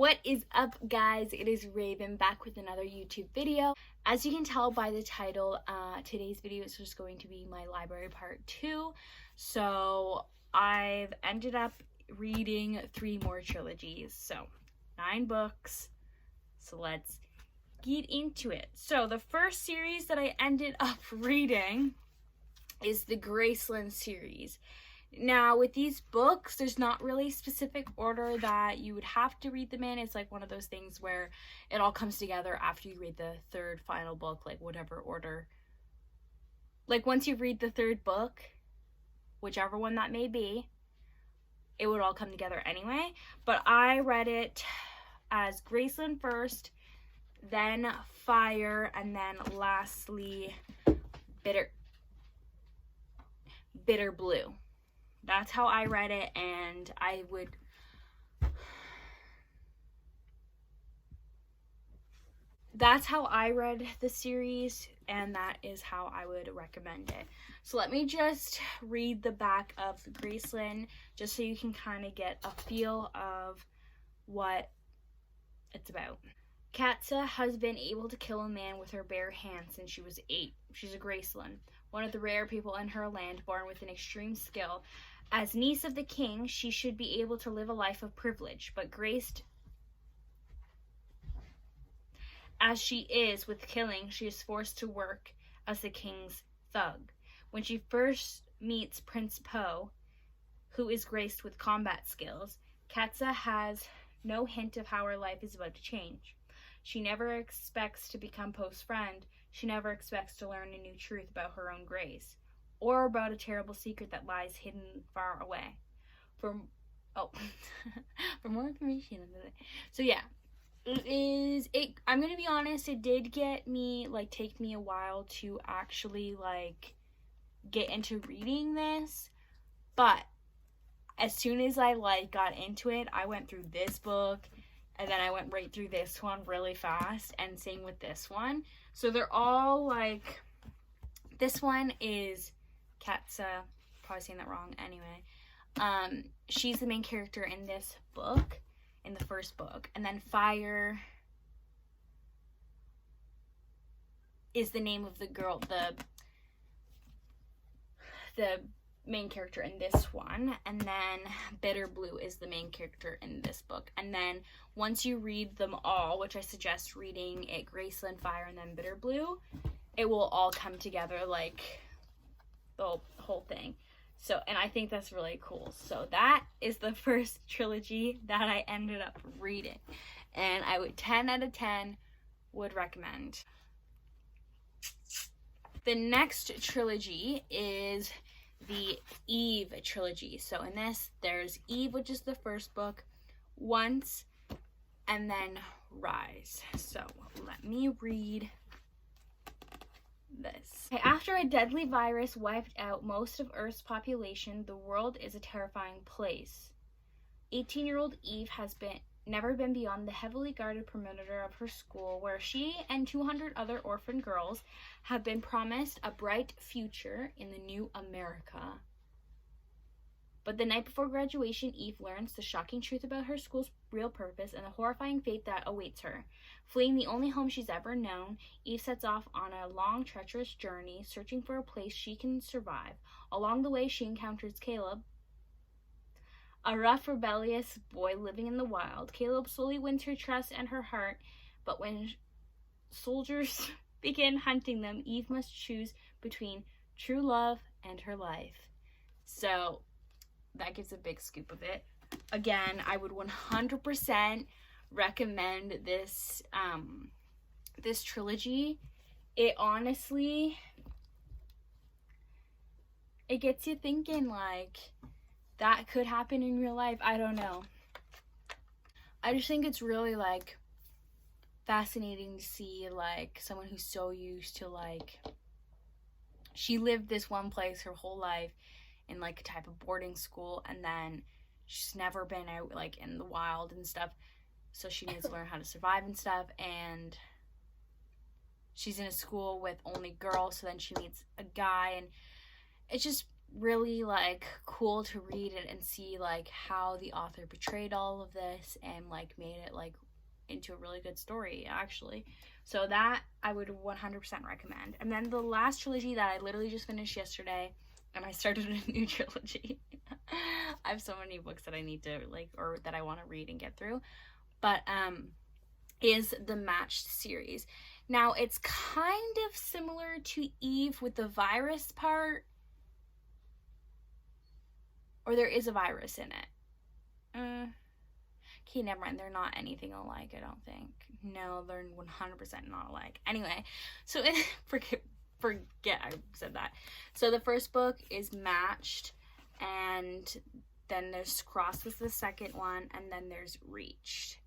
What is up, guys? It is Raven back with another YouTube video. As you can tell by the title, today's video is just going to be my library part 2. So I've ended up reading 3 more trilogies, so 9 books. So let's get into it. So the first series that I ended up reading is the Graceland series. Now, with these books, there's not really a specific order that you would have to read them in. It's like one of those things where it all comes together after you read the third final book, like whatever order. Like once you read the third book, whichever one that may be, it would all come together anyway. But I read it as Graceland first, then Fire, and then lastly Bitter Blue. That's how I read it, and that's how I read the series, and that is how I would recommend it. So let me just read the back of Graceland, just so you can kind of get a feel of what it's about. Katza has been able to kill a man with her bare hands since she was 8. She's a Graceland, one of the rare people in her land born with an extreme skill. As niece of the king, she should be able to live a life of privilege, but graced as she is with killing, she is forced to work as the king's thug. When she first meets Prince Po, who is graced with combat skills, Katza has no hint of how her life is about to change. She never expects to become Po's friend. She never expects to learn a new truth about her own grace, or about a terrible secret that lies hidden far away. For more information. So yeah, I'm gonna be honest, it did take me a while to actually get into reading this, but as soon as I got into it, I went through this book, and then I went right through this one really fast, and same with this one. So they're all this one is Katza, probably saying that wrong anyway. She's the main character in this book, in the first book. And then Fire is the name of the girl, the main character in this one. And then Bitter Blue is the main character in this book. And then once you read them all, which I suggest reading it, Graceland, Fire, and then Bitter Blue, it will all come together the whole thing. So, and I think that's really cool. So that is the first trilogy that I ended up reading, and I would 10 out of 10 would recommend. The next trilogy is the Eve trilogy. So in this, there's Eve, which is the first book, Once, and then Rise. So let me read this. After a deadly virus wiped out most of Earth's population, the world is a terrifying place. 18-year-old Eve has never been beyond the heavily guarded perimeter of her school, where she and 200 other orphan girls have been promised a bright future in the new America. But the night before graduation, Eve learns the shocking truth about her school's real purpose and the horrifying fate that awaits her. Fleeing the only home she's ever known, Eve sets off on a long, treacherous journey, searching for a place she can survive. Along the way, she encounters Caleb, a rough, rebellious boy living in the wild. Caleb slowly wins her trust and her heart, but when soldiers begin hunting them, Eve must choose between true love and her life. So that gives a big scoop of it. Again, I would 100% recommend this this trilogy. It honestly, it gets you thinking that could happen in real life. I don't know. I just think it's really fascinating to see someone who's so used to she lived this one place her whole life in a type of boarding school, and then she's never been out in the wild and stuff, so she needs to learn how to survive and stuff, and she's in a school with only girls, so then she meets a guy, and it's just really like cool to read it and see like how the author portrayed all of this and like made it like into a really good story, actually. So that I would 100% recommend. And then the last trilogy that I literally just finished yesterday, and I started a new trilogy. I have so many books that I need to like, or that I want to read and get through, but is the Matched series. Now it's kind of similar to Eve with the virus part, or there is a virus in it. Okay, never mind. They're not anything alike, I don't think. No, they're 100% not alike. Anyway, so forget I said that. So the first book is Matched, and then there's Cross was the second one, and then there's Reached.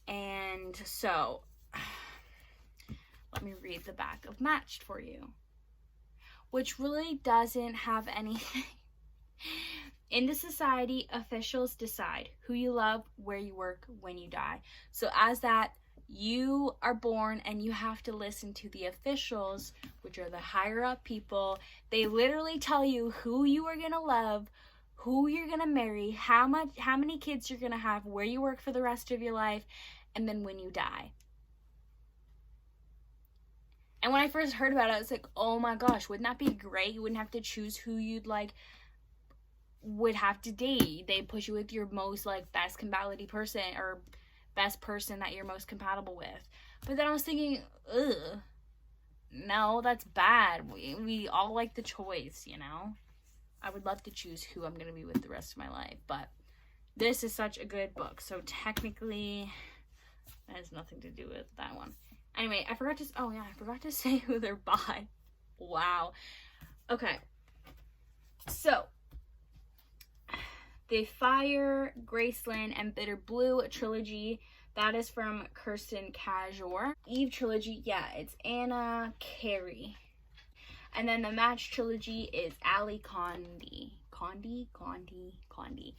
And so, let me read the back of Matched for you, which really doesn't have anything. In the society, officials decide who you love, where you work, when you die. So as that, you are born and you have to listen to the officials, which are the higher up people. They literally tell you who you are going to love, who you're going to marry, how many kids you're going to have, where you work for the rest of your life, and then when you die. And when I first heard about it, I was like, oh my gosh, wouldn't that be great? You wouldn't have to choose who you'd like would have to date. They push you with your most like best compatibility person, or best person that you're most compatible with. But then I was thinking, ugh, no, that's bad. We all like the choice, you know? I would love to choose who I'm gonna be with the rest of my life, but this is such a good book. So technically, that has nothing to do with that one. Anyway, I forgot to say who they're by. Wow. Okay. So, The Fire, Graceland, and Bitter Blue trilogy. That is from Kirsten Cajor. Eve trilogy, yeah, it's Anna Carey. And then the Match trilogy is Ali Condi. Condi.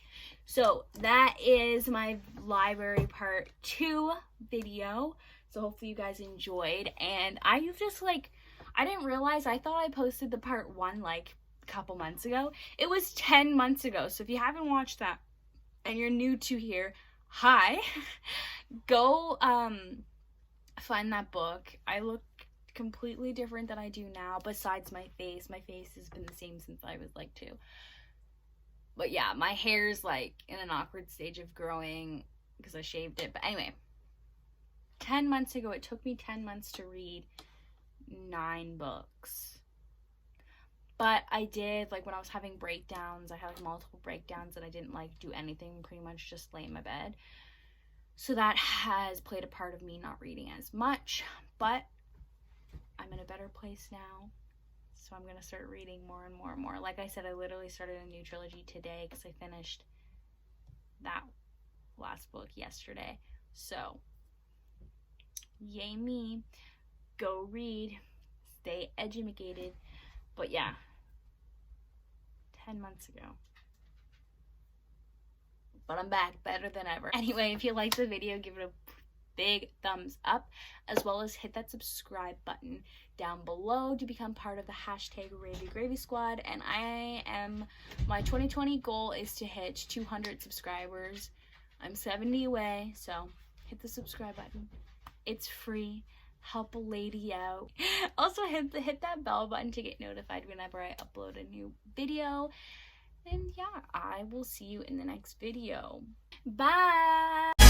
So that is my library part 2 video. So hopefully you guys enjoyed. And I didn't realize, I thought I posted the part 1 like couple months ago. It was 10 months ago. So if you haven't watched that and you're new to here, hi. Go find that book. I look completely different than I do now, besides my face. My face has been the same since I was like 2. But yeah, my hair's like in an awkward stage of growing because I shaved it. But anyway, 10 months ago, it took me 10 months to read 9 books. But I did, like, when I was having breakdowns, I had like multiple breakdowns and I didn't like do anything, pretty much just lay in my bed. So that has played a part of me not reading as much, but I'm in a better place now. So I'm going to start reading more and more and more. Like I said, I literally started a new trilogy today because I finished that last book yesterday. So, yay me. Go read. Stay educated. But yeah, 10 months ago. But I'm back better than ever. Anyway, if you liked the video, give it a big thumbs up, as well as hit that subscribe button down below to become part of the #RavyGravy Squad. And my 2020 goal is to hit 200 subscribers. I'm 70 away, so hit the subscribe button. It's free. Help a lady out. Also hit that bell button to get notified whenever I upload a new video. And yeah, I will see you in the next video. Bye!